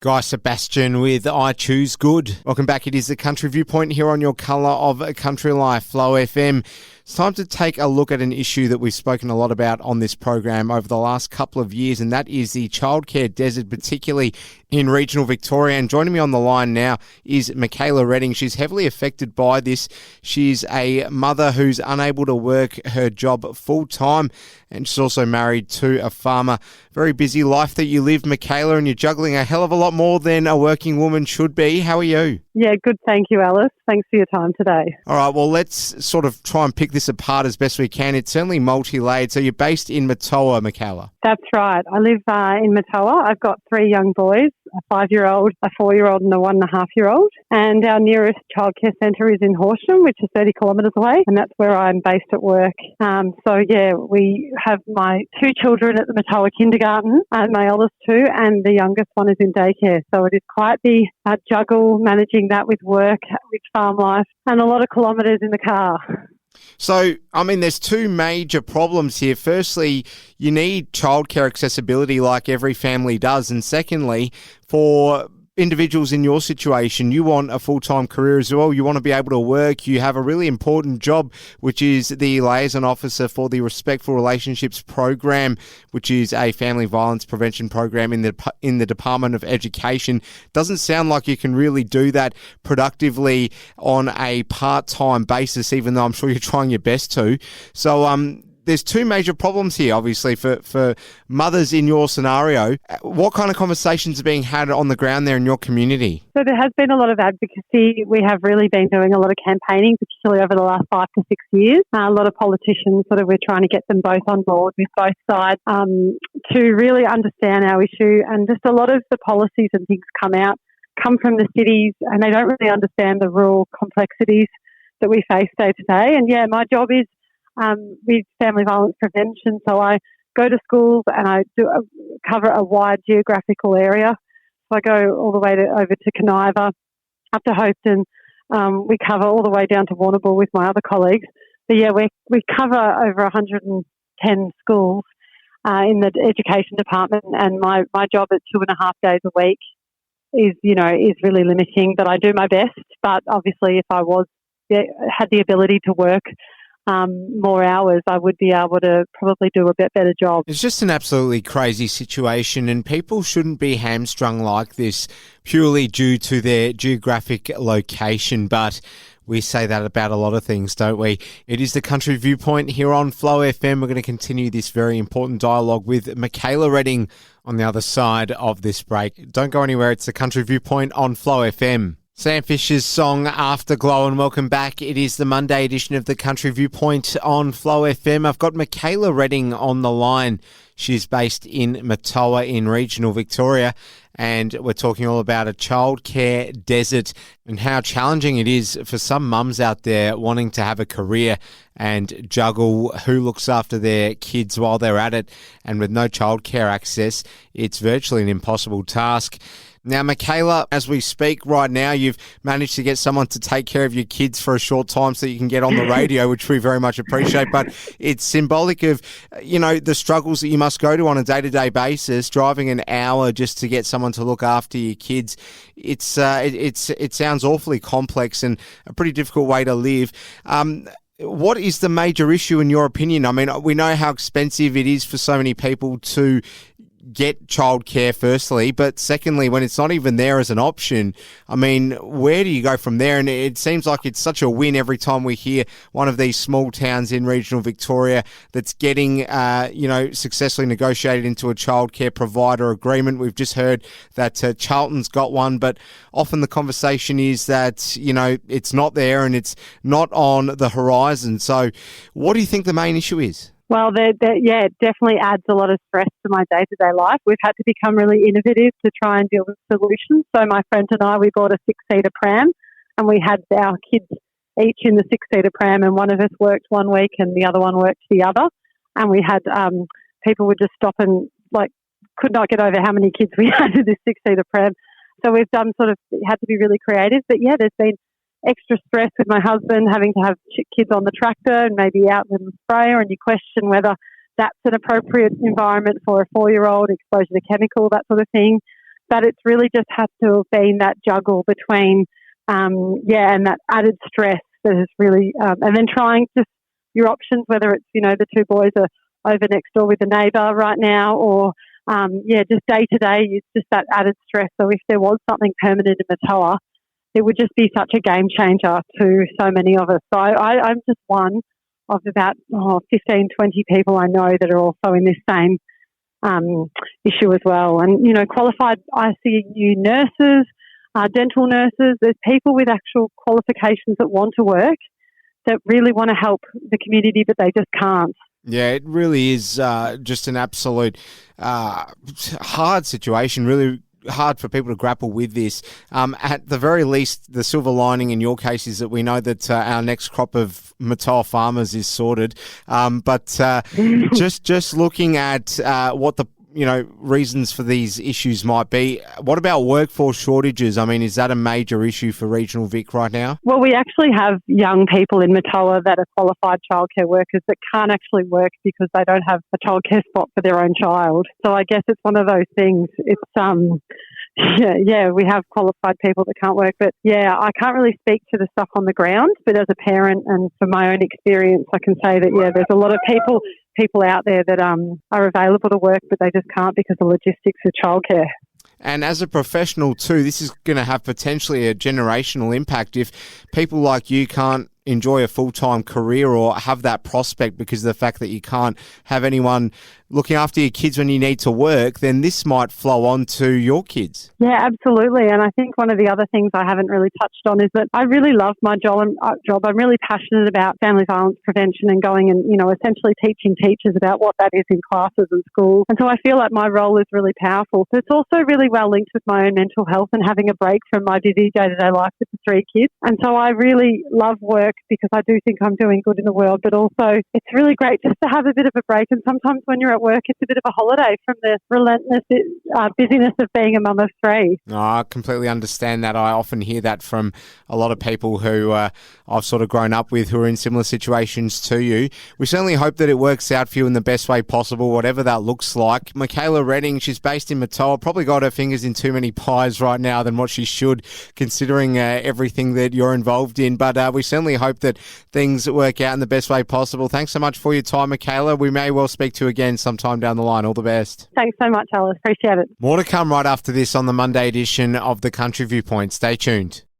Guy Sebastian with I Choose Good. Welcome back. It is the Country Viewpoint here on your colour of Country Life, Flow FM. It's time to take a look at an issue that we've spoken a lot about on this program over the last couple of years, and that is the childcare desert, particularly in regional Victoria. And joining me on the line now is Mikaela Reading. She's heavily affected by this. She's a mother who's unable to work her job full-time, and she's also married to a farmer. Very busy life that you live, Mikaela, and you're juggling a hell of a lot more than a working woman should be. How are you? Yeah, good. Thank you, Alice. Thanks for your time today. All right, well, let's sort of try and pick this apart as best we can. It's certainly multi-layered. So you're based in Murtoa, Mikaela. That's right. I live in Murtoa. I've got 3 young boys, a 5-year-old, a 4-year-old and a 1.5-year-old. And our nearest childcare centre is in Horsham, which is 30 kilometres away, and that's where I'm based at work. We have my 2 children at the Murtoa kindergarten, my eldest 2, and the youngest one is in daycare. So it is quite the juggle, managing that with work, with farm life, and a lot of kilometres in the car. So, I mean, there's 2 major problems here. Firstly, you need childcare accessibility like every family does. And secondly, for individuals in your situation, you want a full-time career as well. You want to be able to work. You have a really important job, which is the liaison officer for the Respectful Relationships program, which is a family violence prevention program in the Department of Education. Doesn't sound like you can really do that productively on a part-time basis, even though I'm sure you're trying your best to. So, there's 2 major problems here, obviously, for mothers in your scenario. What kind of conversations are being had on the ground there in your community? So there has been a lot of advocacy. We have really been doing a lot of campaigning, particularly over the last 5 to 6 years. A lot of politicians, we're trying to get them both on board with both sides to really understand our issue. And just a lot of the policies and things come from the cities, and they don't really understand the rural complexities that we face day to day. And yeah, my job is with family violence prevention. So I go to schools and I cover a wide geographical area. So I go all the way over to Coniva, up to Hopetoun. We cover all the way down to Warrnambool with my other colleagues. But yeah, we cover over 110 schools in the education department, and my job at 2.5 days a week is really limiting. But I do my best. But obviously, if I had the ability to work more hours, I would be able to probably do a bit better job. It's just an absolutely crazy situation, and people shouldn't be hamstrung like this purely due to their geographic location. But we say that about a lot of things, don't we? It is the Country Viewpoint here on Flow FM. We're going to continue this very important dialogue with Mikaela Reading on the other side of this break. Don't go anywhere. It's the Country Viewpoint on Flow FM. Sam Fisher's song Afterglow, and welcome back. It is the Monday edition of the Country Viewpoint on Flow FM. I've got Mikaela Reading on the line. She's based in Murtoa in regional Victoria, and we're talking all about a childcare desert and how challenging it is for some mums out there wanting to have a career and juggle who looks after their kids while they're at it. And with no childcare access, it's virtually an impossible task. Now, Mikaela, as we speak right now, you've managed to get someone to take care of your kids for a short time so you can get on the radio, which we very much appreciate. But it's symbolic of, the struggles that you must go to on a day-to-day basis, driving an hour just to get someone to look after your kids. It sounds awfully complex and a pretty difficult way to live. What is the major issue in your opinion? I mean, we know how expensive it is for so many people to get childcare firstly, but secondly, when it's not even there as an option, I mean, where do you go from there? And it seems like it's such a win every time we hear one of these small towns in regional Victoria that's getting, successfully negotiated into a childcare provider agreement. We've just heard that Charlton's got one, but often the conversation is that, it's not there and it's not on the horizon. So what do you think the main issue is? Well, it definitely adds a lot of stress to my day-to-day life. We've had to become really innovative to try and deal with solutions. So my friend and I, we bought a 6-seater pram, and we had our kids each in the 6-seater pram, and one of us worked one week and the other one worked the other. And we had people would just stop and could not get over how many kids we had in this 6-seater pram. So we've had to be really creative. But yeah, there's been extra stress with my husband having to have kids on the tractor and maybe out with the sprayer, and you question whether that's an appropriate environment for a 4-year-old, exposure to chemical, that sort of thing. but it's really just had to have been that juggle between, and that added stress that is really, and then trying just your options, whether it's, the two boys are over next door with the neighbour right now, or just day to day, it's just that added stress. So if there was something permanent in Murtoa, it would just be such a game changer to so many of us. So I'm just one of about 15, 20 people I know that are also in this same issue as well. And, qualified ICU nurses, dental nurses, there's people with actual qualifications that want to work, that really want to help the community, but they just can't. Yeah, it really is just an absolute hard situation, really hard for people to grapple with this. At the very least, the silver lining in your case is that we know that our next crop of Murtoa farmers is sorted. But just looking at what the reasons for these issues might be. What about workforce shortages? I mean, is that a major issue for regional Vic right now? Well, we actually have young people in Murtoa that are qualified childcare workers that can't actually work because they don't have a childcare spot for their own child. So I guess it's one of those things. It's we have qualified people that can't work, but I can't really speak to the stuff on the ground. But as a parent and from my own experience, I can say that there's a lot of people out there that are available to work, but they just can't because of logistics of childcare. And as a professional too, this is going to have potentially a generational impact if people like you can't enjoy a full-time career or have that prospect because of the fact that you can't have anyone looking after your kids when you need to work, then this might flow on to your kids. Yeah, absolutely. And I think one of the other things I haven't really touched on is that I really love my job. I'm really passionate about family violence prevention and going and, essentially teaching teachers about what that is in classes and schools. And so I feel like my role is really powerful. So it's also really well linked with my own mental health and having a break from my busy day-to-day life with the 3 kids. And so I really love work because I do think I'm doing good in the world, but also it's really great just to have a bit of a break. And sometimes when you're at work, it's a bit of a holiday from the relentless busyness of being a mum of 3. Oh, I completely understand that. I often hear that from a lot of people who I've sort of grown up with who are in similar situations to you. We certainly hope that it works out for you in the best way possible, whatever that looks like. Mikaela Reading, she's based in Murtoa, probably got her fingers in too many pies right now than what she should, considering everything that you're involved in. But we certainly hope that things work out in the best way possible. Thanks so much for your time, Mikaela. We may well speak to you again sometime down the line. All the best. Thanks so much, Alice. Appreciate it. More to come right after this on the Monday edition of the Country Viewpoint. Stay tuned.